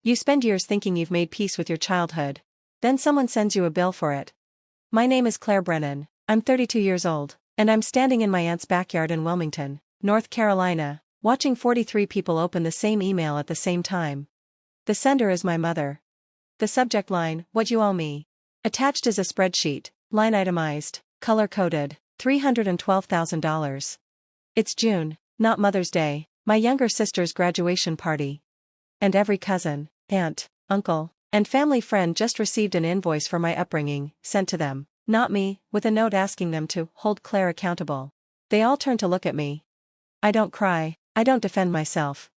You spend years thinking you've made peace with your childhood. Then someone sends you a bill for it. My name is Clareire Brennan, I'm 32 years old, and I'm standing in my aunt's backyard in Wilmington, North Carolina, watching 43 people open the same email at the same time. The sender is my mother. The subject line, what you owe me. Attached is a spreadsheet, line itemized, color-coded, $312,000. It's June, not Mother's Day, my younger sister's graduation party. And every cousin, aunt, uncle, and family friend just received an invoice for my upbringing, sent to them, not me, with a note asking them to hold Claire accountable. They all turn to look at me. I don't cry, I don't defend myself.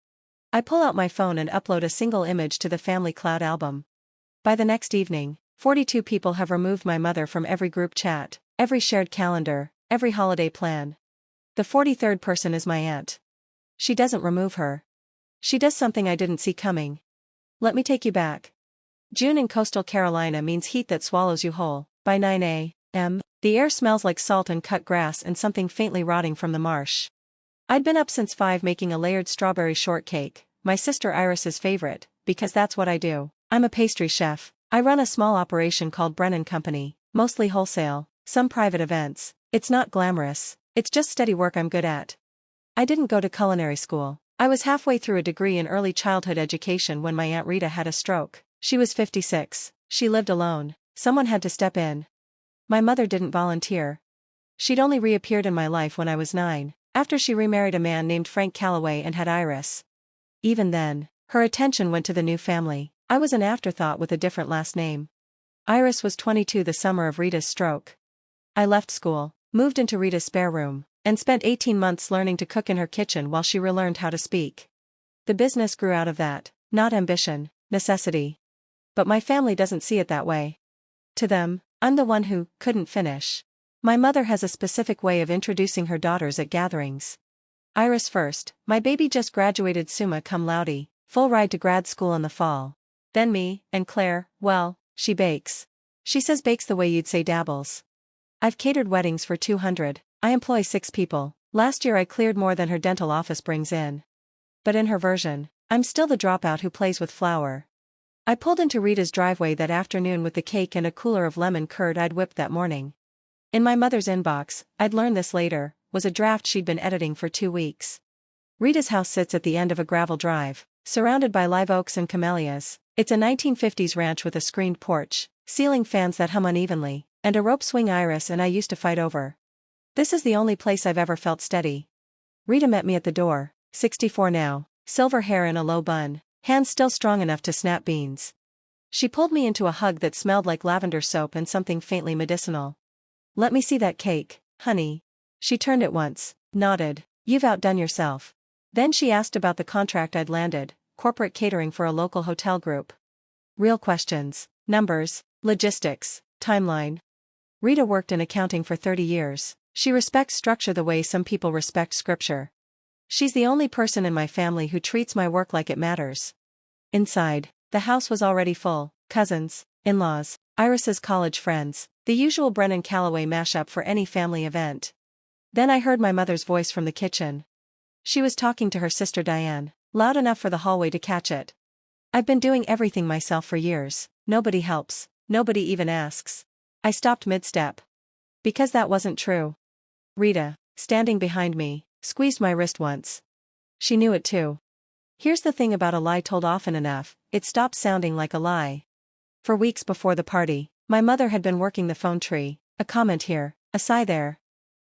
I pull out my phone and upload a single image to the family cloud album. By the next evening, 42 people have removed my mother from every group chat, every shared calendar, every holiday plan. The 43rd person is my aunt. She doesn't remove her. She does something I didn't see coming. Let me take you back. June in coastal Carolina means heat that swallows you whole. By 9 a.m., the air smells like salt and cut grass and something faintly rotting from the marsh. I'd been up since 5 making a layered strawberry shortcake, my sister Iris's favorite, because that's what I do. I'm a pastry chef. I run a small operation called Brennan Company, mostly wholesale, some private events. It's not glamorous, it's just steady work I'm good at. I didn't go to culinary school. I was halfway through a degree in early childhood education when my Aunt Rita had a stroke. She was 56, she lived alone, someone had to step in. My mother didn't volunteer. She'd only reappeared in my life when I was 9, after she remarried a man named Frank Calloway and had Iris. Even then, her attention went to the new family. I was an afterthought with a different last name. Iris was 22 the summer of Rita's stroke. I left school, moved into Rita's spare room, and spent 18 months learning to cook in her kitchen while she relearned how to speak. The business grew out of that, not ambition, necessity. But my family doesn't see it that way. To them, I'm the one who couldn't finish. My mother has a specific way of introducing her daughters at gatherings. Iris first, my baby just graduated summa cum laude, full ride to grad school in the fall. Then me, and Claire, well, she bakes. She says bakes the way you'd say dabbles. I've catered weddings for 200, I employ 6 people, last year I cleared more than her dental office brings in. But in her version, I'm still the dropout who plays with flour. I pulled into Rita's driveway that afternoon with the cake and a cooler of lemon curd I'd whipped that morning. In my mother's inbox, I'd learn this later, was a draft she'd been editing for 2 weeks. Rita's house sits at the end of a gravel drive, surrounded by live oaks and camellias. It's a 1950s ranch with a screened porch, ceiling fans that hum unevenly, and a rope swing Iris and I used to fight over. This is the only place I've ever felt steady. Rita met me at the door, 64 now, silver hair in a low bun, hands still strong enough to snap beans. She pulled me into a hug that smelled like lavender soap and something faintly medicinal. Let me see that cake, honey. She turned at once, nodded, you've outdone yourself. Then she asked about the contract I'd landed, corporate catering for a local hotel group. Real questions, numbers, logistics, timeline. Rita worked in accounting for 30 years. She respects structure the way some people respect scripture. She's the only person in my family who treats my work like it matters. Inside, the house was already full, cousins, in-laws, Iris's college friends, the usual Brennan Calloway mashup for any family event. Then I heard my mother's voice from the kitchen. She was talking to her sister Diane, loud enough for the hallway to catch it. I've been doing everything myself for years, nobody helps, nobody even asks. I stopped mid-step. Because that wasn't true. Rita, standing behind me, squeezed my wrist once. She knew it too. Here's the thing about a lie told often enough, it stopped sounding like a lie. For weeks before the party, my mother had been working the phone tree, a comment here, a sigh there.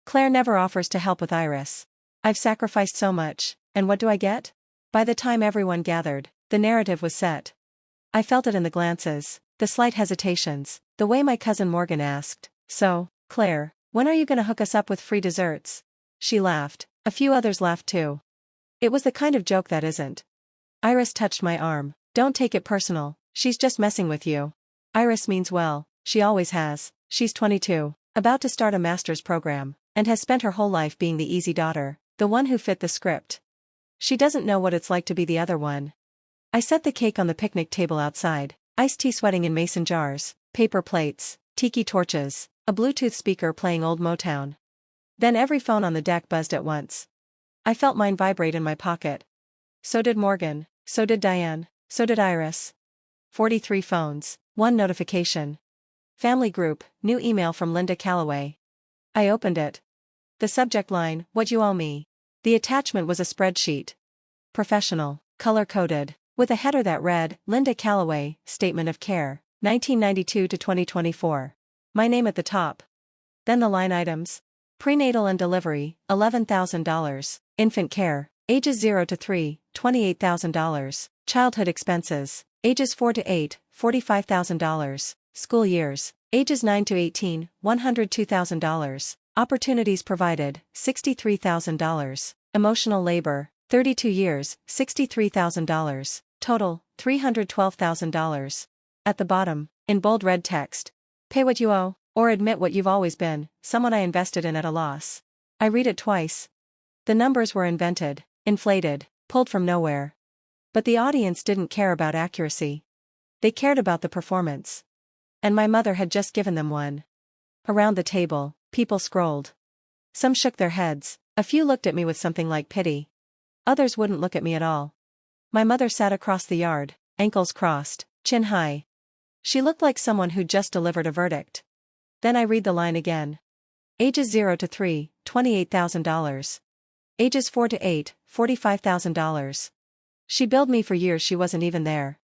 Claire never offers to help with Iris. I've sacrificed so much, and what do I get? By the time everyone gathered, the narrative was set. I felt it in the glances, the slight hesitations, the way my cousin Morgan asked, so, Claire, when are you gonna hook us up with free desserts? She laughed, a few others laughed too. It was the kind of joke that isn't. Iris touched my arm, don't take it personal, she's just messing with you. Iris means well, she always has, she's 22, about to start a master's program, and has spent her whole life being the easy daughter, the one who fit the script. She doesn't know what it's like to be the other one. I set the cake on the picnic table outside, iced tea sweating in mason jars, paper plates, tiki torches, a Bluetooth speaker playing old Motown. Then every phone on the deck buzzed at once. I felt mine vibrate in my pocket. So did Morgan, so did Diane, So did Iris. 43 phones, 1 notification. Family group, new email from Linda Calloway. I opened it. The subject line, what you owe me. The attachment was a spreadsheet. Professional, color-coded, with a header that read, Linda Calloway, Statement of Care, 1992 to 2024. My name at the top. Then the line items. Prenatal and delivery, $11,000. Infant care, ages 0 to 3, $28,000. Childhood expenses, ages 4 to 8, $45,000. School years, ages 9 to 18, $102,000. Opportunities provided, $63,000. Emotional labor, 32 years, $63,000. Total, $312,000. At the bottom, in bold red text. Pay what you owe, or admit what you've always been, someone I invested in at a loss. I read it twice. The numbers were invented, inflated, pulled from nowhere. But the audience didn't care about accuracy. They cared about the performance. And my mother had just given them one. Around the table, people scrolled. Some shook their heads, a few looked at me with something like pity. Others wouldn't look at me at all. My mother sat across the yard, ankles crossed, chin high. She looked like someone who'd just delivered a verdict. Then I read the line again. Ages 0 to 3, $28,000. Ages 4 to 8, $45,000. She billed me for years she wasn't even there.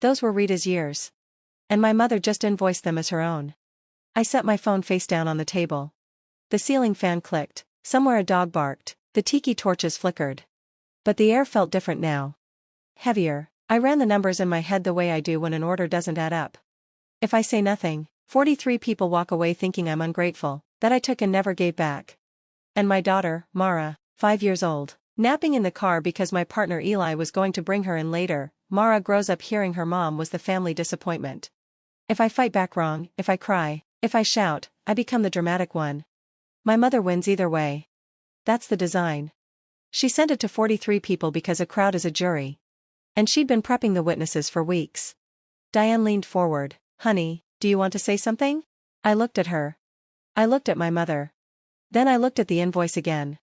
Those were Rita's years. And my mother just invoiced them as her own. I set my phone face down on the table. The ceiling fan clicked, somewhere a dog barked, the tiki torches flickered. But the air felt different now. Heavier. I ran the numbers in my head the way I do when an order doesn't add up. If I say nothing, 43 people walk away thinking I'm ungrateful, that I took and never gave back. And my daughter, Mara, 5 years old, napping in the car because my partner Eli was going to bring her in later. Mara grows up hearing her mom was the family disappointment. If I fight back wrong, if I cry, if I shout, I become the dramatic one. My mother wins either way. That's the design. She sent it to 43 people because a crowd is a jury. And she'd been prepping the witnesses for weeks. Diane leaned forward. Honey, do you want to say something? I looked at her. I looked at my mother. Then I looked at the invoice again.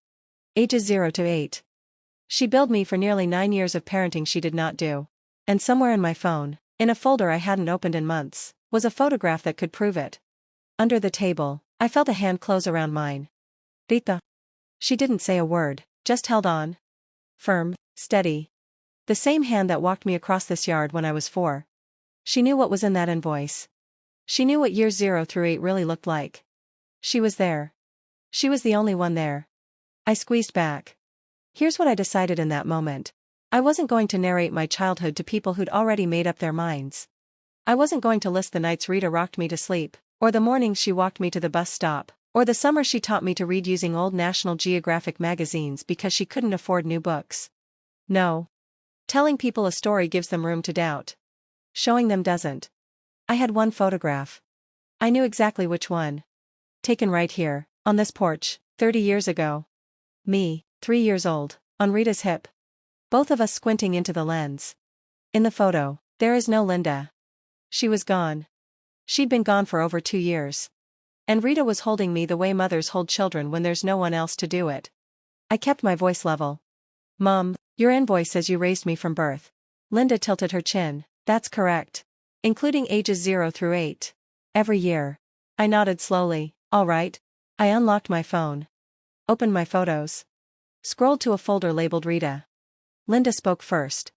Ages 0 to 8. She billed me for nearly 9 years of parenting she did not do. And somewhere in my phone, in a folder I hadn't opened in months, was a photograph that could prove it. Under the table, I felt a hand close around mine. Rita. She didn't say a word, just held on. Firm, steady. The same hand that walked me across this yard when I was 4. She knew what was in that invoice. She knew what years 0 through 8 really looked like. She was there. She was the only one there. I squeezed back. Here's what I decided in that moment. I wasn't going to narrate my childhood to people who'd already made up their minds. I wasn't going to list the nights Rita rocked me to sleep, or the mornings she walked me to the bus stop, or the summer she taught me to read using old National Geographic magazines because she couldn't afford new books. No. Telling people a story gives them room to doubt. Showing them doesn't. I had one photograph. I knew exactly which one. Taken right here, on this porch, 30 years ago. Me, 3 years old, on Rita's hip. Both of us squinting into the lens. In the photo, there is no Linda. She was gone. She'd been gone for over 2 years. And Rita was holding me the way mothers hold children when there's no one else to do it. I kept my voice level. Mom, your invoice says you raised me from birth. Linda tilted her chin. That's correct. Including ages 0 through 8. Every year. I nodded slowly. All right. I unlocked my phone. Opened my photos. Scrolled to a folder labeled Rita. Linda spoke first.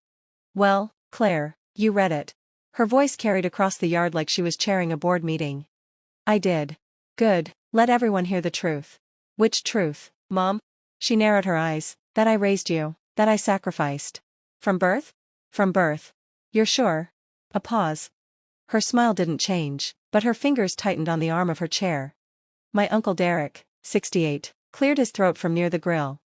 Well, Claire, you read it. Her voice carried across the yard like she was chairing a board meeting. I did. Good, let everyone hear the truth. Which truth, Mom? She narrowed her eyes. That I raised you, that I sacrificed. From birth? From birth. You're sure? A pause. Her smile didn't change, but her fingers tightened on the arm of her chair. My Uncle Derek, 68, cleared his throat from near the grill.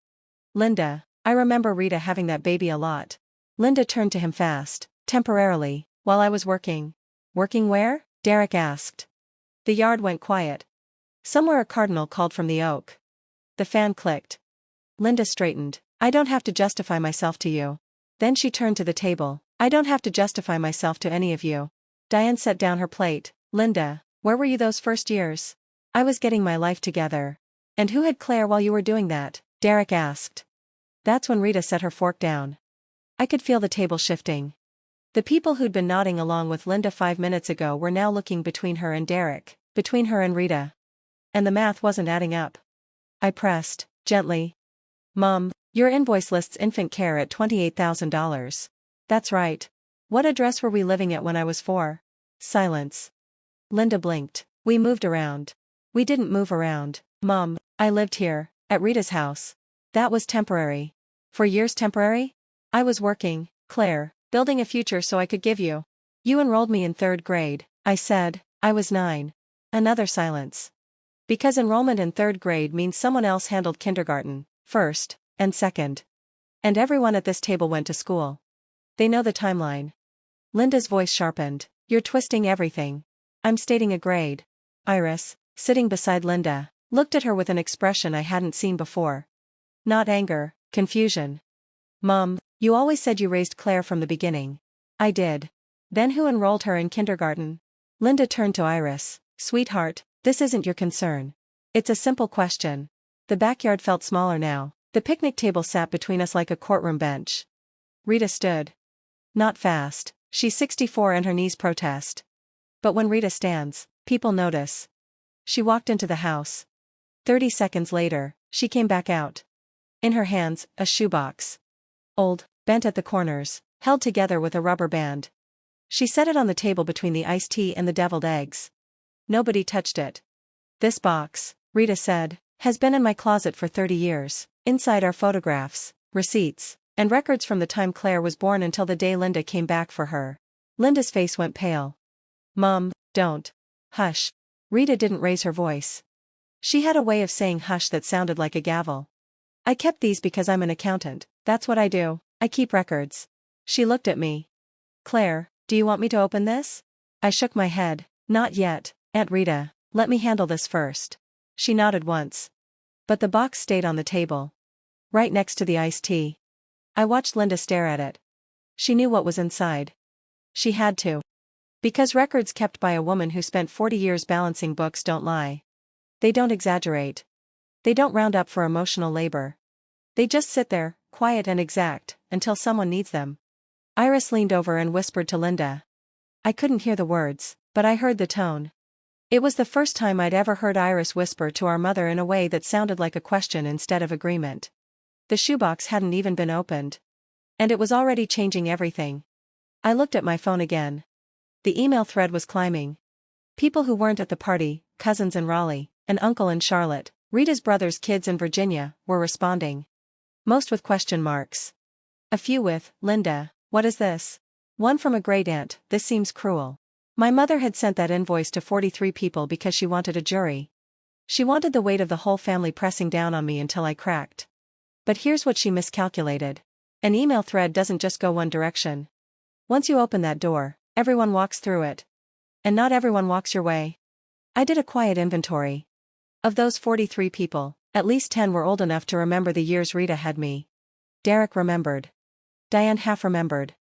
Linda, I remember Rita having that baby a lot. Linda turned to him fast, temporarily, while I was working. Working where? Derek asked. The yard went quiet. Somewhere a cardinal called from the oak. The fan clicked. Linda straightened. I don't have to justify myself to you. Then she turned to the table. I don't have to justify myself to any of you. Diane set down her plate. Linda, where were you those first years? I was getting my life together. And who had Claire while you were doing that? Derek asked. That's when Rita set her fork down. I could feel the table shifting. The people who'd been nodding along with Linda 5 minutes ago were now looking between her and Derek, between her and Rita. And the math wasn't adding up. I pressed, gently. Mom, your invoice lists infant care at $28,000. That's right. What address were we living at when I was 4? Silence. Linda blinked. We moved around. We didn't move around, Mom. I lived here, at Rita's house. That was temporary. For years temporary? I was working, Claire, building a future so I could give you. You enrolled me in 3rd grade, I said. I was 9. Another silence. Because enrollment in 3rd grade means someone else handled kindergarten, 1st, and 2nd. And everyone at this table went to school. They know the timeline. Linda's voice sharpened. You're twisting everything. I'm stating a grade. Iris, sitting beside Linda, looked at her with an expression I hadn't seen before. Not anger, confusion. Mom, you always said you raised Claire from the beginning. I did. Then who enrolled her in kindergarten? Linda turned to Iris. Sweetheart, this isn't your concern. It's a simple question. The backyard felt smaller now. The picnic table sat between us like a courtroom bench. Rita stood. Not fast. She's 64 and her knees protest. But when Rita stands, people notice. She walked into the house. 30 seconds later, she came back out. In her hands, a shoebox. Old, bent at the corners, held together with a rubber band. She set it on the table between the iced tea and the deviled eggs. Nobody touched it. This box, Rita said, has been in my closet for 30 years. Inside are photographs, receipts, and records from the time Claire was born until the day Linda came back for her. Linda's face went pale. Mom, don't. Hush. Rita didn't raise her voice. She had a way of saying hush that sounded like a gavel. I kept these because I'm an accountant. That's what I do. I keep records. She looked at me. Claire, do you want me to open this? I shook my head. Not yet, Aunt Rita. Let me handle this first. She nodded once. But the box stayed on the table. Right next to the iced tea. I watched Linda stare at it. She knew what was inside. She had to. Because records kept by a woman who spent 40 years balancing books don't lie. They don't exaggerate. They don't round up for emotional labor. They just sit there, quiet and exact, until someone needs them. Iris leaned over and whispered to Linda. I couldn't hear the words, but I heard the tone. It was the first time I'd ever heard Iris whisper to our mother in a way that sounded like a question instead of agreement. The shoebox hadn't even been opened. And it was already changing everything. I looked at my phone again. The email thread was climbing. People who weren't at the party, cousins in Raleigh, an uncle in Charlotte, Rita's brother's kids in Virginia, were responding. Most with question marks. A few with, Linda, what is this? One from a great aunt, this seems cruel. My mother had sent that invoice to 43 people because she wanted a jury. She wanted the weight of the whole family pressing down on me until I cracked. But here's what she miscalculated. An email thread doesn't just go one direction. Once you open that door, everyone walks through it. And not everyone walks your way. I did a quiet inventory. Of those 43 people, at least 10 were old enough to remember the years Rita had me. Derek remembered. Diane half remembered.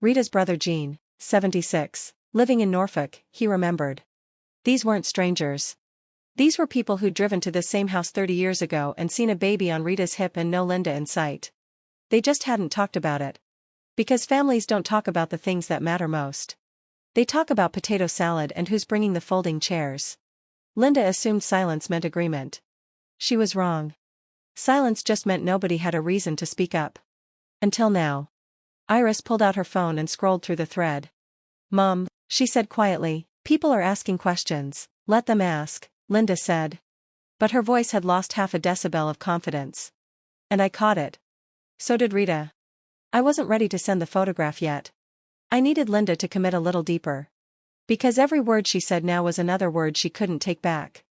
Rita's brother Jean, 76, living in Norfolk, he remembered. These weren't strangers. These were people who'd driven to this same house 30 years ago and seen a baby on Rita's hip and no Linda in sight. They just hadn't talked about it. Because families don't talk about the things that matter most. They talk about potato salad and who's bringing the folding chairs. Linda assumed silence meant agreement. She was wrong. Silence just meant nobody had a reason to speak up. Until now. Iris pulled out her phone and scrolled through the thread. Mom, she said quietly, people are asking questions. Let them ask, Linda said. But her voice had lost half a decibel of confidence. And I caught it. So did Rita. I wasn't ready to send the photograph yet. I needed Linda to commit a little deeper. Because every word she said now was another word she couldn't take back.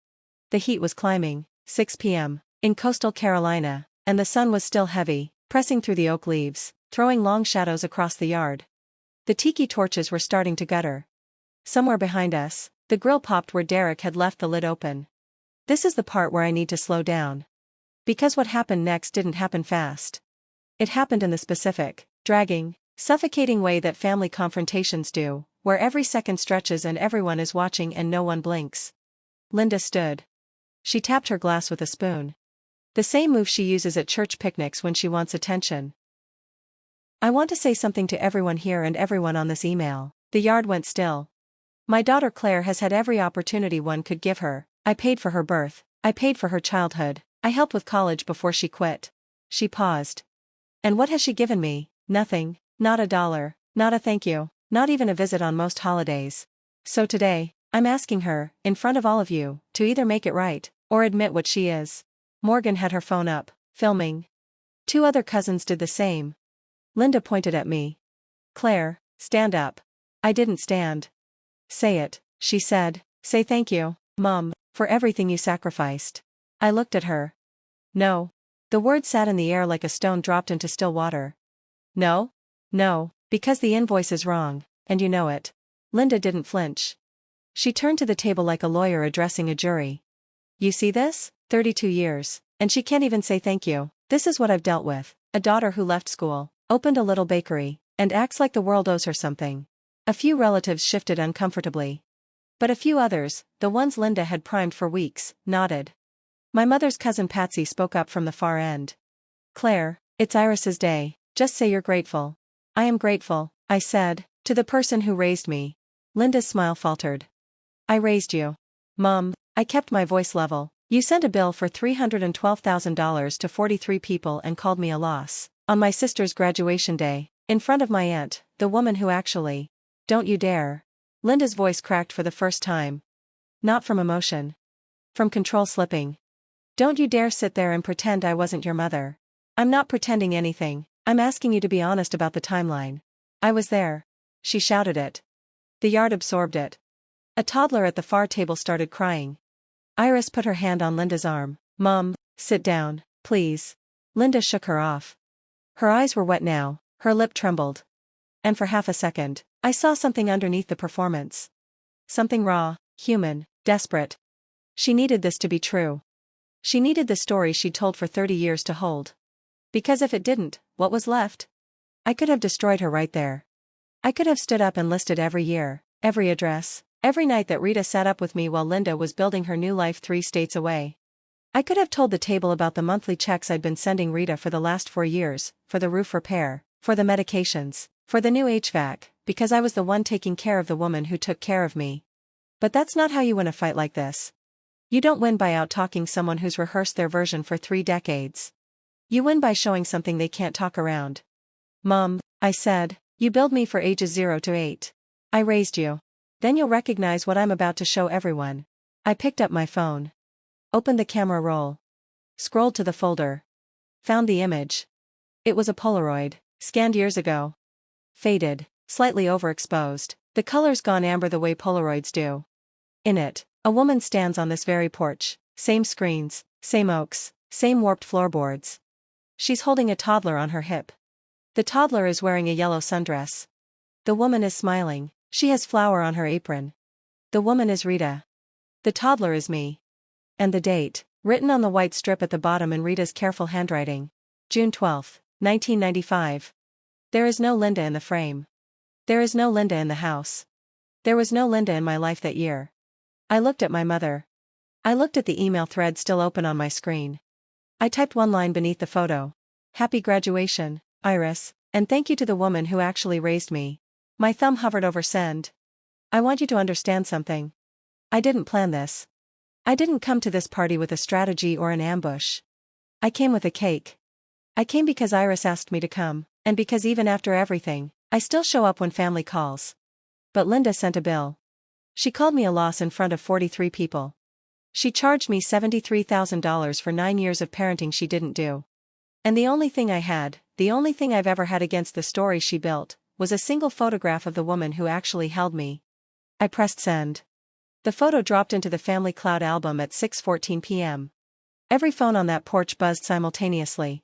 The heat was climbing, 6 p.m., in coastal Carolina, and the sun was still heavy, pressing through the oak leaves, throwing long shadows across the yard. The tiki torches were starting to gutter. Somewhere behind us, the grill popped where Derek had left the lid open. This is the part where I need to slow down. Because what happened next didn't happen fast. It happened in the specific, dragging, suffocating way that family confrontations do, where every second stretches and everyone is watching and no one blinks. Linda stood. She tapped her glass with a spoon. The same move she uses at church picnics when she wants attention. I want to say something to everyone here and everyone on this email. The yard went still. My daughter Claire has had every opportunity one could give her. I paid for her birth. I paid for her childhood. I helped with college before she quit. She paused. And what has she given me? Nothing. Not a dollar. Not a thank you. Not even a visit on most holidays. So today, I'm asking her, in front of all of you, to either make it right, or admit what she is. Morgan had her phone up, filming. 2 other cousins did the same. Linda pointed at me. Claire, stand up. I didn't stand. Say it, she said. Say thank you, Mom, for everything you sacrificed. I looked at her. No. The word sat in the air like a stone dropped into still water. No? No, because the invoice is wrong, and you know it. Linda didn't flinch. She turned to the table like a lawyer addressing a jury. You see this? 32 years, and she can't even say thank you. This is what I've dealt with. A daughter who left school, opened a little bakery, and acts like the world owes her something. A few relatives shifted uncomfortably. But a few others, the ones Linda had primed for weeks, nodded. My mother's cousin Patsy spoke up from the far end. Claire, it's Iris's day, just say you're grateful. I am grateful, I said, to the person who raised me. Linda's smile faltered. I raised you. Mom, I kept my voice level. You sent a bill for $312,000 to 43 people and called me a loss. On my sister's graduation day, in front of my aunt, the woman who actually. Don't you dare. Linda's voice cracked for the first time. Not from emotion. From control slipping. Don't you dare sit there and pretend I wasn't your mother. I'm not pretending anything, I'm asking you to be honest about the timeline. I was there. She shouted it. The yard absorbed it. A toddler at the far table started crying. Iris put her hand on Linda's arm. Mom, sit down, please. Linda shook her off. Her eyes were wet now, her lip trembled. And for half a second, I saw something underneath the performance. Something raw, human, desperate. She needed this to be true. She needed the story she'd told for 30 years to hold. Because if it didn't, what was left? I could have destroyed her right there. I could have stood up and listed every year, every address, every night that Rita sat up with me while Linda was building her new life 3 states away. I could have told the table about the monthly checks I'd been sending Rita for the last 4 years, for the roof repair, for the medications, for the new HVAC, because I was the one taking care of the woman who took care of me. But that's not how you win a fight like this. You don't win by out-talking someone who's rehearsed their version for 3 decades. You win by showing something they can't talk around. Mom, I said, you build me for ages 0 to 8. I raised you. Then you'll recognize what I'm about to show everyone. I picked up my phone. Opened the camera roll. Scrolled to the folder. Found the image. It was a Polaroid, scanned years ago. Faded, slightly overexposed, the colors gone amber the way Polaroids do. In it, a woman stands on this very porch, same screens, same oaks, same warped floorboards. She's holding a toddler on her hip. The toddler is wearing a yellow sundress. The woman is smiling, she has flour on her apron. The woman is Rita. The toddler is me. And the date, written on the white strip at the bottom in Rita's careful handwriting. June 12, 1995. There is no Linda in the frame. There is no Linda in the house. There was no Linda in my life that year. I looked at my mother. I looked at the email thread still open on my screen. I typed one line beneath the photo. Happy graduation, Iris, and thank you to the woman who actually raised me. My thumb hovered over send. I want you to understand something. I didn't plan this. I didn't come to this party with a strategy or an ambush. I came with a cake. I came because Iris asked me to come, and because even after everything, I still show up when family calls. But Linda sent a bill. She called me a loss in front of 43 people. She charged me $73,000 for 9 years of parenting she didn't do. And the only thing I had, the only thing I've ever had against the story she built, was a single photograph of the woman who actually held me. I pressed send. The photo dropped into the family cloud album at 6:14 p.m. Every phone on that porch buzzed simultaneously.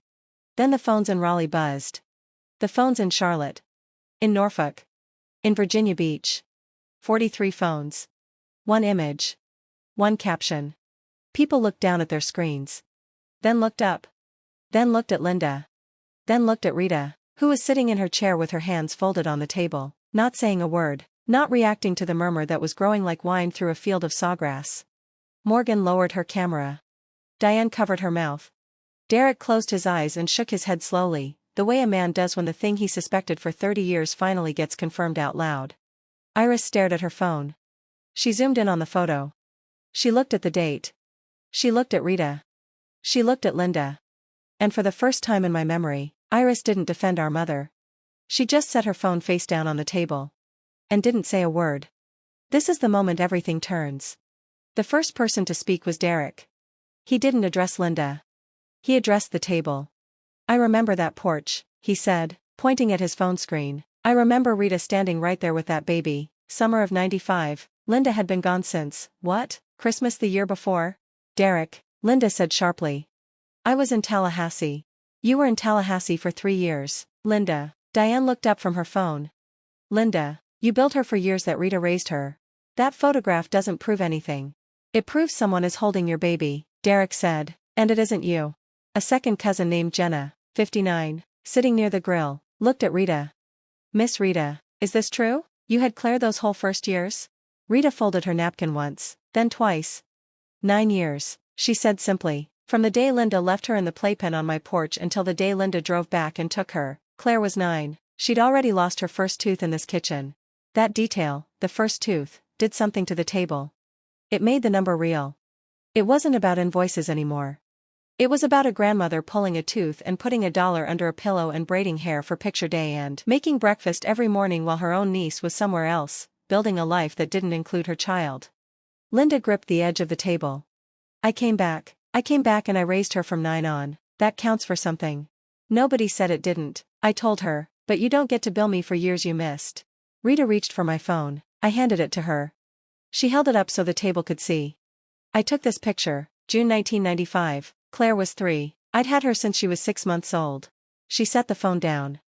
Then the phones in Raleigh buzzed. The phones in Charlotte. In Norfolk. In Virginia Beach. 43 phones. One image. One caption. People looked down at their screens. Then looked up. Then looked at Linda. Then looked at Rita, who was sitting in her chair with her hands folded on the table, not saying a word, not reacting to the murmur that was growing like wine through a field of sawgrass. Morgan lowered her camera. Diane covered her mouth. Derek closed his eyes and shook his head slowly, the way a man does when the thing he suspected for 30 years finally gets confirmed out loud. Iris stared at her phone. She zoomed in on the photo. She looked at the date. She looked at Rita. She looked at Linda. And for the first time in my memory, Iris didn't defend our mother. She just set her phone face down on the table. And didn't say a word. This is the moment everything turns. The first person to speak was Derek. He didn't address Linda. He addressed the table. I remember that porch, he said, pointing at his phone screen. I remember Rita standing right there with that baby. Summer of '95. Linda had been gone since, what, Christmas the year before? Derek, Linda said sharply. I was in Tallahassee. You were in Tallahassee for 3 years, Linda. Diane looked up from her phone. Linda, you built her for years that Rita raised her. That photograph doesn't prove anything. It proves someone is holding your baby, Derek said, and it isn't you. A second cousin named Jenna, 59, sitting near the grill, looked at Rita. Miss Rita, is this true? You had Claire those whole first years? Rita folded her napkin once, then twice. 9 years, she said simply, from the day Linda left her in the playpen on my porch until the day Linda drove back and took her. Claire was 9, she'd already lost her first tooth in this kitchen. That detail, the first tooth, did something to the table. It made the number real. It wasn't about invoices anymore. It was about a grandmother pulling a tooth and putting $1 under a pillow and braiding hair for picture day and making breakfast every morning while her own niece was somewhere else, building a life that didn't include her child. Linda gripped the edge of the table. I came back and I raised her from 9 on, that counts for something. Nobody said it didn't, I told her, but you don't get to bill me for years you missed. Rita reached for my phone, I handed it to her. She held it up so the table could see. I took this picture, June 1995, Claire was 3, I'd had her since she was 6 months old. She set the phone down.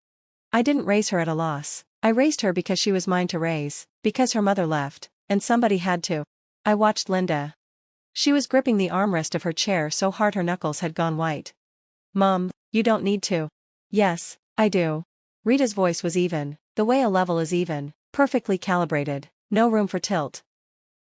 I didn't raise her at a loss, I raised her because she was mine to raise, because her mother left, and somebody had to. I watched Linda. She was gripping the armrest of her chair so hard her knuckles had gone white. Mom, you don't need to. Yes, I do. Rita's voice was even, the way a level is even, perfectly calibrated, no room for tilt.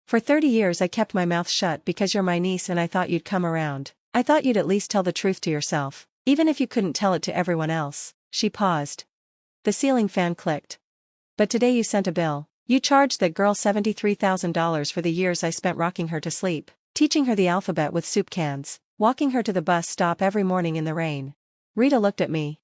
For 30 years I kept my mouth shut because you're my niece and I thought you'd come around. I thought you'd at least tell the truth to yourself, even if you couldn't tell it to everyone else. She paused. The ceiling fan clicked. But today you sent a bill. You charged that girl $73,000 for the years I spent rocking her to sleep, teaching her the alphabet with soup cans, walking her to the bus stop every morning in the rain. Rita looked at me.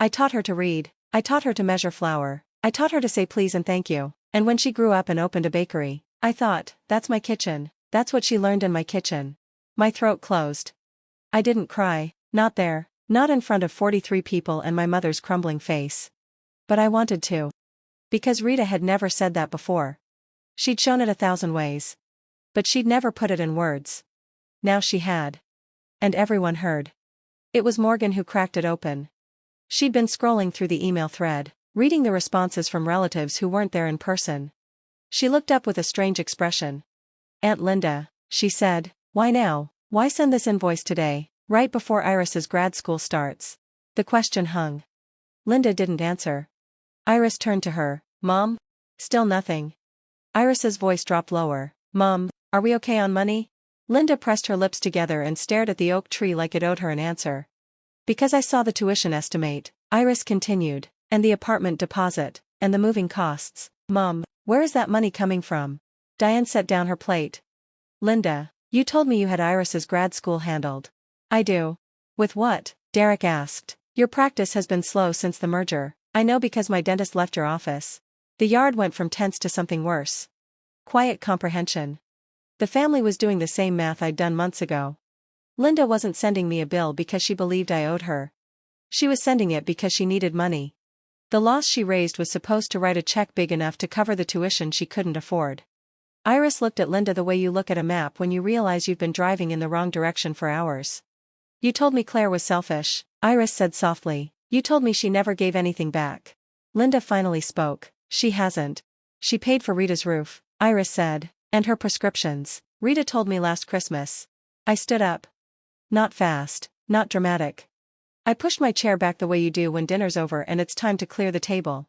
I taught her to read, I taught her to measure flour, I taught her to say please and thank you, and when she grew up and opened a bakery, I thought, that's my kitchen, that's what she learned in my kitchen. My throat closed. I didn't cry, not there, not in front of 43 people and my mother's crumbling face. But I wanted to. Because Rita had never said that before. She'd shown it 1,000 ways. But she'd never put it in words. Now she had. And everyone heard. It was Morgan who cracked it open. She'd been scrolling through the email thread, reading the responses from relatives who weren't there in person. She looked up with a strange expression. Aunt Linda, she said, why now? Why send this invoice today, right before Iris's grad school starts? The question hung. Linda didn't answer. Iris turned to her. Mom? Still nothing. Iris's voice dropped lower. Mom, are we okay on money? Linda pressed her lips together and stared at the oak tree like it owed her an answer. Because I saw the tuition estimate, Iris continued, and the apartment deposit, and the moving costs. Mom, where is that money coming from? Diane set down her plate. Linda, you told me you had Iris's grad school handled. I do. With what? Derek asked. Your practice has been slow since the merger. I know because my dentist left your office. The yard went from tense to something worse. Quiet comprehension. The family was doing the same math I'd done months ago. Linda wasn't sending me a bill because she believed I owed her. She was sending it because she needed money. The loss she raised was supposed to write a check big enough to cover the tuition she couldn't afford. Iris looked at Linda the way you look at a map when you realize you've been driving in the wrong direction for hours. You told me Claire was selfish, Iris said softly. You told me she never gave anything back. Linda finally spoke. She hasn't. She paid for Rita's roof, Iris said, and her prescriptions. Rita told me last Christmas. I stood up. Not fast, not dramatic. I pushed my chair back the way you do when dinner's over and it's time to clear the table.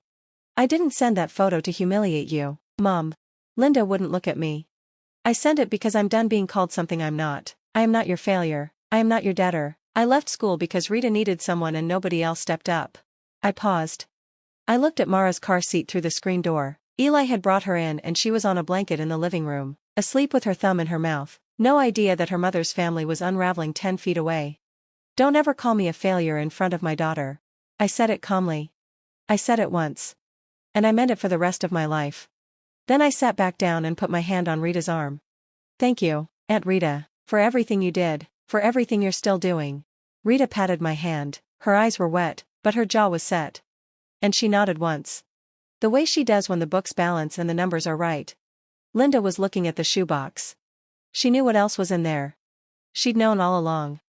I didn't send that photo to humiliate you, Mom. Linda wouldn't look at me. I sent it because I'm done being called something I'm not. I am not your failure. I am not your debtor. I left school because Rita needed someone and nobody else stepped up. I paused. I looked at Mara's car seat through the screen door. Eli had brought her in and she was on a blanket in the living room, asleep with her thumb in her mouth, no idea that her mother's family was unraveling 10 feet away. Don't ever call me a failure in front of my daughter. I said it calmly. I said it once. And I meant it for the rest of my life. Then I sat back down and put my hand on Rita's arm. Thank you, Aunt Rita, for everything you did, for everything you're still doing. Rita patted my hand, her eyes were wet, but her jaw was set. And she nodded once. The way she does when the books balance and the numbers are right. Linda was looking at the shoebox. She knew what else was in there. She'd known all along.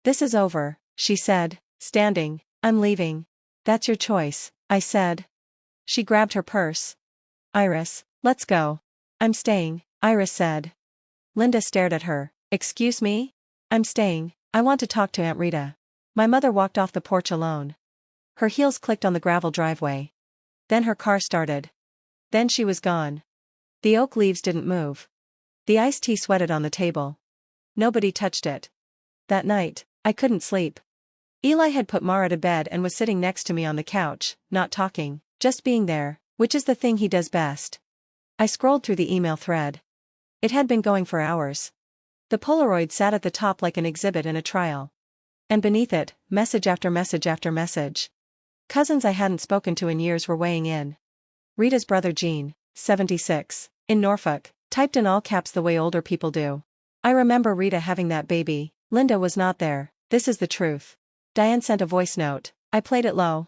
This is over, she said, standing. I'm leaving. That's your choice, I said. She grabbed her purse. Iris, let's go. I'm staying, Iris said. Linda stared at her. Excuse me? I'm staying. I want to talk to Aunt Rita. My mother walked off the porch alone. Her heels clicked on the gravel driveway. Then her car started. Then she was gone. The oak leaves didn't move. The iced tea sweated on the table. Nobody touched it. That night, I couldn't sleep. Eli had put Mara to bed and was sitting next to me on the couch, not talking, just being there, which is the thing he does best. I scrolled through the email thread. It had been going for hours. The Polaroid sat at the top like an exhibit in a trial. And beneath it, message after message after message. Cousins I hadn't spoken to in years were weighing in. Rita's brother Gene, 76, in Norfolk, typed in all caps the way older people do. I remember Rita having that baby. Linda was not there. This is the truth. Diane sent a voice note. I played it low.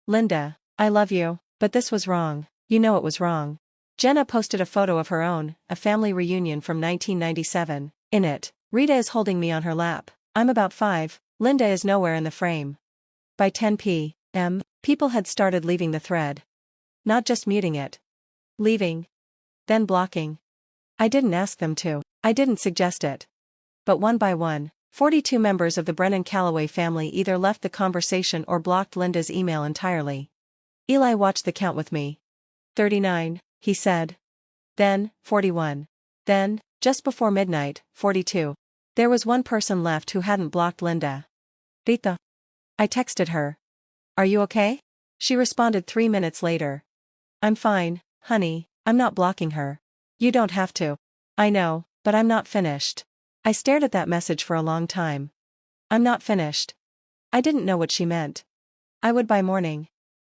Linda, I love you, but this was wrong. You know it was wrong. Jenna posted a photo of her own, a family reunion from 1997. In it, Rita is holding me on her lap. I'm about 5. Linda is nowhere in the frame. By 10 p.m., people had started leaving the thread. Not just muting it. Leaving. Then blocking. I didn't ask them to. I didn't suggest it. But one by one, 42 members of the Brennan-Calloway family either left the conversation or blocked Linda's email entirely. Eli watched the count with me. 39, he said. Then, 41. Then, just before midnight, 42. There was one person left who hadn't blocked Linda. Rita. I texted her. Are you okay? She responded 3 minutes later. I'm fine, honey, I'm not blocking her. You don't have to. I know, but I'm not finished. I stared at that message for a long time. I'm not finished. I didn't know what she meant. I would by morning.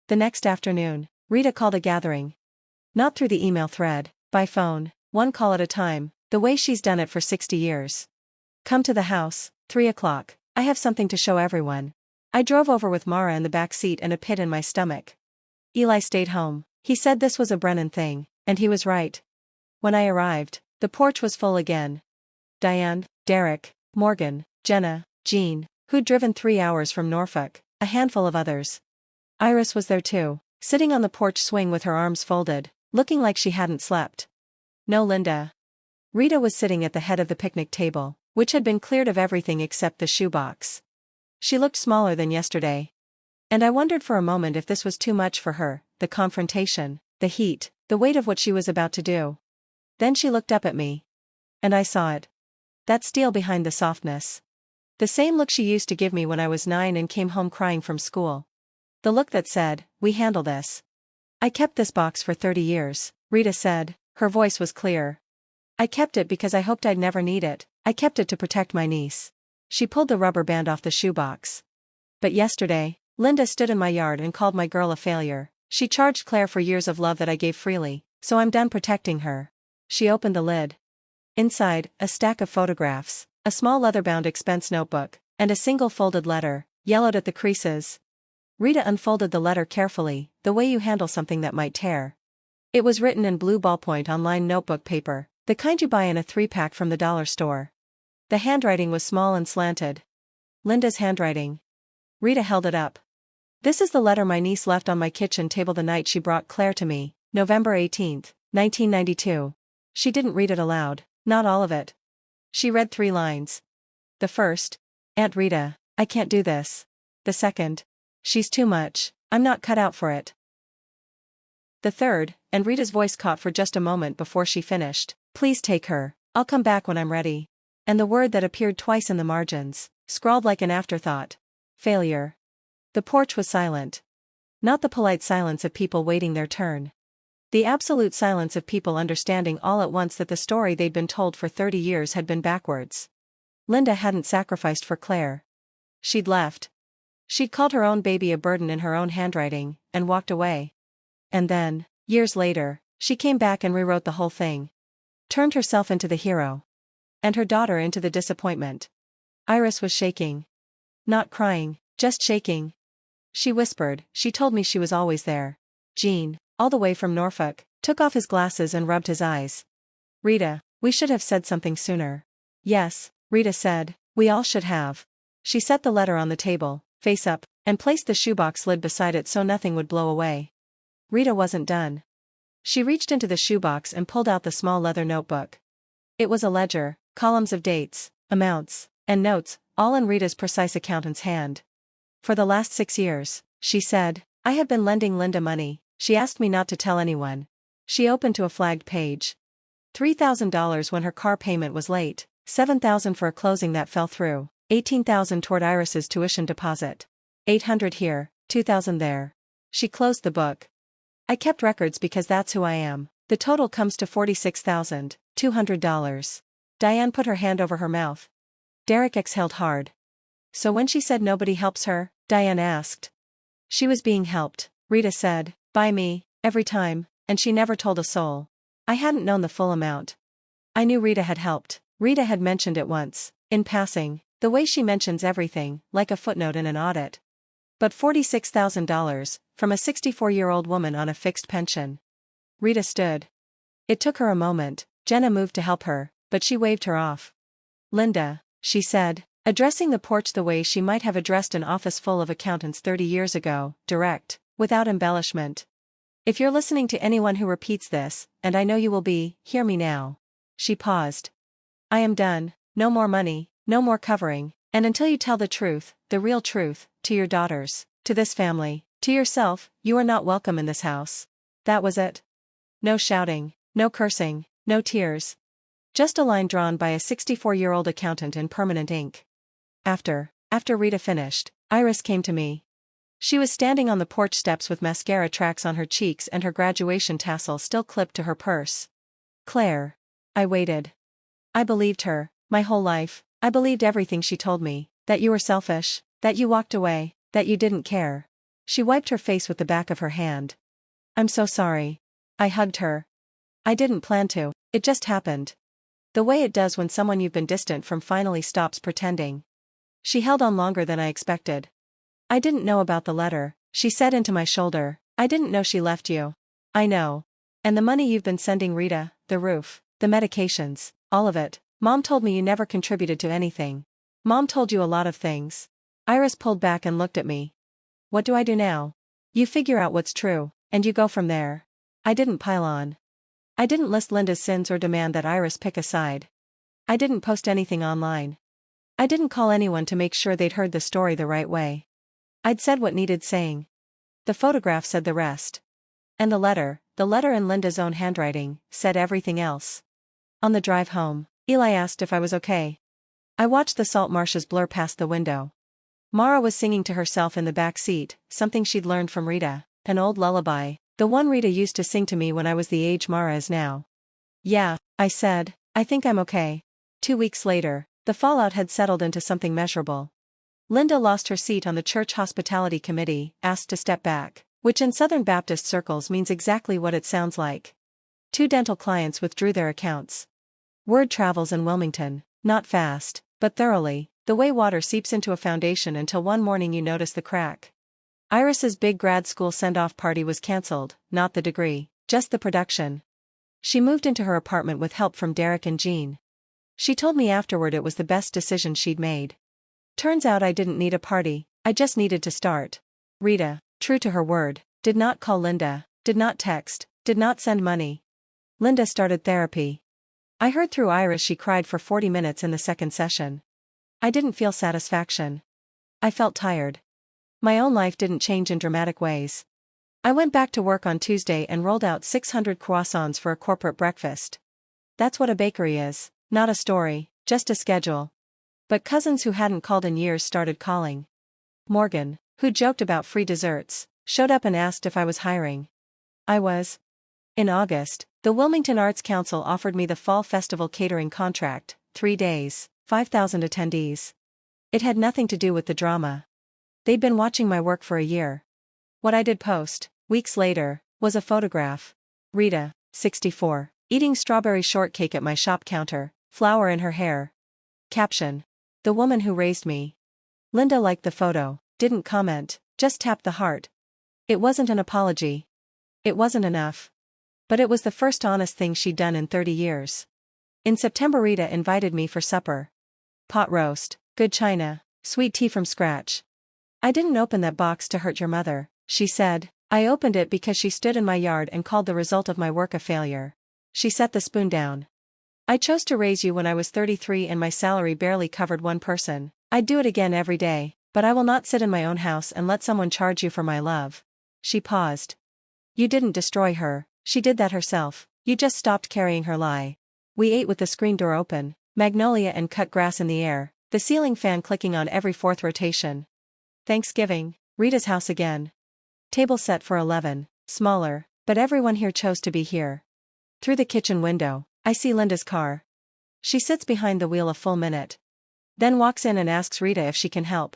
The next afternoon, Rita called a gathering. Not through the email thread, by phone, one call at a time, the way she's done it for 60 years. Come to the house, 3 o'clock, I have something to show everyone. I drove over with Mara in the back seat and a pit in my stomach. Eli stayed home. He said this was a Brennan thing, and he was right. When I arrived, the porch was full again. Diane, Derek, Morgan, Jenna, Jean, who'd driven 3 hours from Norfolk, a handful of others. Iris was there too, sitting on the porch swing with her arms folded, looking like she hadn't slept. No Linda. Rita was sitting at the head of the picnic table, which had been cleared of everything except the shoebox. She looked smaller than yesterday. And I wondered for a moment if this was too much for her, the confrontation, the heat, the weight of what she was about to do. Then she looked up at me. And I saw it. That steel behind the softness. The same look she used to give me when I was 9 and came home crying from school. The look that said, we handle this. I kept this box for 30 years, Rita said, her voice was clear. I kept it because I hoped I'd never need it. I kept it to protect my niece. She pulled the rubber band off the shoebox. But yesterday, Linda stood in my yard and called my girl a failure. She charged Claire for years of love that I gave freely, so I'm done protecting her. She opened the lid. Inside, a stack of photographs, a small leather-bound expense notebook, and a single folded letter, yellowed at the creases. Rita unfolded the letter carefully, the way you handle something that might tear. It was written in blue ballpoint on lined notebook paper, the kind you buy in a 3-pack from the dollar store. The handwriting was small and slanted. Linda's handwriting. Rita held it up. This is the letter my niece left on my kitchen table the night she brought Claire to me, November 18, 1992. She didn't read it aloud, not all of it. She read 3 lines. The first, Aunt Rita, I can't do this. The second, she's too much, I'm not cut out for it. The third, and Rita's voice caught for just a moment before she finished, please take her, I'll come back when I'm ready. And the word that appeared twice in the margins, scrawled like an afterthought. Failure. The porch was silent. Not the polite silence of people waiting their turn. The absolute silence of people understanding all at once that the story they'd been told for 30 years had been backwards. Linda hadn't sacrificed for Claire. She'd left. She'd called her own baby a burden in her own handwriting, and walked away. And then, years later, she came back and rewrote the whole thing. Turned herself into the hero. And her daughter into the disappointment. Iris was shaking. Not crying, just shaking. She whispered, she told me she was always there. Jean, all the way from Norfolk, took off his glasses and rubbed his eyes. Rita, we should have said something sooner. Yes, Rita said, we all should have. She set the letter on the table, face up, and placed the shoebox lid beside it so nothing would blow away. Rita wasn't done. She reached into the shoebox and pulled out the small leather notebook. It was a ledger, columns of dates, amounts, and notes, all in Rita's precise accountant's hand. For the last 6 years, she said, I have been lending Linda money. She asked me not to tell anyone. She opened to a flagged page. $3,000 when her car payment was late, $7,000 for a closing that fell through, $18,000 toward Iris's tuition deposit. $800 here, $2,000 there. She closed the book. I kept records because that's who I am. The total comes to $46,200. Diane put her hand over her mouth. Derek exhaled hard. So when she said nobody helps her, Diane asked. She was being helped, Rita said, by me, every time, and she never told a soul. I hadn't known the full amount. I knew Rita had helped. Rita had mentioned it once, in passing, the way she mentions everything, like a footnote in an audit. But $46,000, from a 64-year-old woman on a fixed pension. Rita stood. It took her a moment. Jenna moved to help her, but she waved her off. Linda, she said, addressing the porch the way she might have addressed an office full of accountants 30 years ago, direct, without embellishment. If you're listening to anyone who repeats this, and I know you will be, hear me now. She paused. I am done, no more money, no more covering, and until you tell the truth, the real truth, to your daughters, to this family, to yourself, you are not welcome in this house. That was it. No shouting, no cursing, no tears. Just a line drawn by a 64-year-old accountant in permanent ink. After Rita finished, Iris came to me. She was standing on the porch steps with mascara tracks on her cheeks and her graduation tassel still clipped to her purse. Claire. I waited. I believed her, my whole life. I believed everything she told me, that you were selfish, that you walked away, that you didn't care. She wiped her face with the back of her hand. I'm so sorry. I hugged her. I didn't plan to, it just happened. The way it does when someone you've been distant from finally stops pretending. She held on longer than I expected. I didn't know about the letter, she said into my shoulder. I didn't know she left you. I know. And the money you've been sending Rita, the roof, the medications, all of it. Mom told me you never contributed to anything. Mom told you a lot of things. Iris pulled back and looked at me. What do I do now? You figure out what's true, and you go from there. I didn't pile on. I didn't list Linda's sins or demand that Iris pick a side. I didn't post anything online. I didn't call anyone to make sure they'd heard the story the right way. I'd said what needed saying. The photograph said the rest. And the letter in Linda's own handwriting, said everything else. On the drive home, Eli asked if I was okay. I watched the salt marshes blur past the window. Mara was singing to herself in the back seat, something she'd learned from Rita, an old lullaby, the one Rita used to sing to me when I was the age Mara is now. Yeah, I said, I think I'm okay. 2 weeks later, the fallout had settled into something measurable. Linda lost her seat on the church hospitality committee, asked to step back, which in Southern Baptist circles means exactly what it sounds like. 2 dental clients withdrew their accounts. Word travels in Wilmington, not fast, but thoroughly, the way water seeps into a foundation until one morning you notice the crack. Iris's big grad school send-off party was cancelled, not the degree, just the production. She moved into her apartment with help from Derek and Jean. She told me afterward it was the best decision she'd made. Turns out I didn't need a party, I just needed to start. Rita, true to her word, did not call Linda, did not text, did not send money. Linda started therapy. I heard through Iris she cried for 40 minutes in the second session. I didn't feel satisfaction. I felt tired. My own life didn't change in dramatic ways. I went back to work on Tuesday and rolled out 600 croissants for a corporate breakfast. That's what a bakery is, not a story, just a schedule. But cousins who hadn't called in years started calling. Morgan, who joked about free desserts, showed up and asked if I was hiring. I was. In August, the Wilmington Arts Council offered me the Fall Festival catering contract, 3 days, 5,000 attendees. It had nothing to do with the drama. They'd been watching my work for a year. What I did post, weeks later, was a photograph. Rita, 64, eating strawberry shortcake at my shop counter, flower in her hair. Caption: the woman who raised me. Linda liked the photo, didn't comment, just tapped the heart. It wasn't an apology. It wasn't enough. But it was the first honest thing she'd done in 30 years. In September, Rita invited me for supper. Pot roast, good china, sweet tea from scratch. I didn't open that box to hurt your mother, she said. I opened it because she stood in my yard and called the result of my work a failure. She set the spoon down. I chose to raise you when I was 33 and my salary barely covered one person. I'd do it again every day, but I will not sit in my own house and let someone charge you for my love. She paused. You didn't destroy her, she did that herself, you just stopped carrying her lie. We ate with the screen door open, magnolia and cut grass in the air, the ceiling fan clicking on every fourth rotation. Thanksgiving, Rita's house again. Table set for 11, smaller, but everyone here chose to be here. Through the kitchen window, I see Linda's car. She sits behind the wheel a full minute. Then walks in and asks Rita if she can help.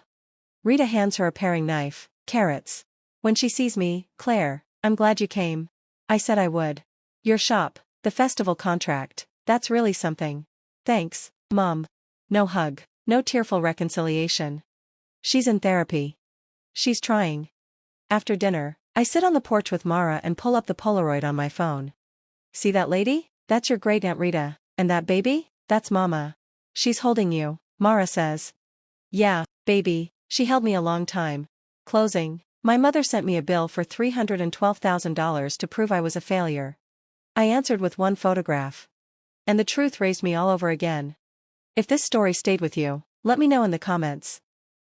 Rita hands her a paring knife, carrots. When she sees me, Claire, I'm glad you came. I said I would. Your shop, the festival contract, that's really something. Thanks, Mom. No hug, no tearful reconciliation. She's in therapy. She's trying. After dinner, I sit on the porch with Mara and pull up the Polaroid on my phone. See that lady? That's your great Aunt Rita, and that baby? That's Mama. She's holding you, Mara says. Yeah, baby, she held me a long time. Closing, my mother sent me a bill for $312,000 to prove I was a failure. I answered with one photograph. And the truth raised me all over again. If this story stayed with you, let me know in the comments.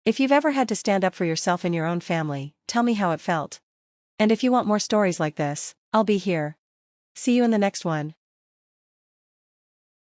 If you've ever had to stand up for yourself in your own family, tell me how it felt. And if you want more stories like this, I'll be here. See you in the next one.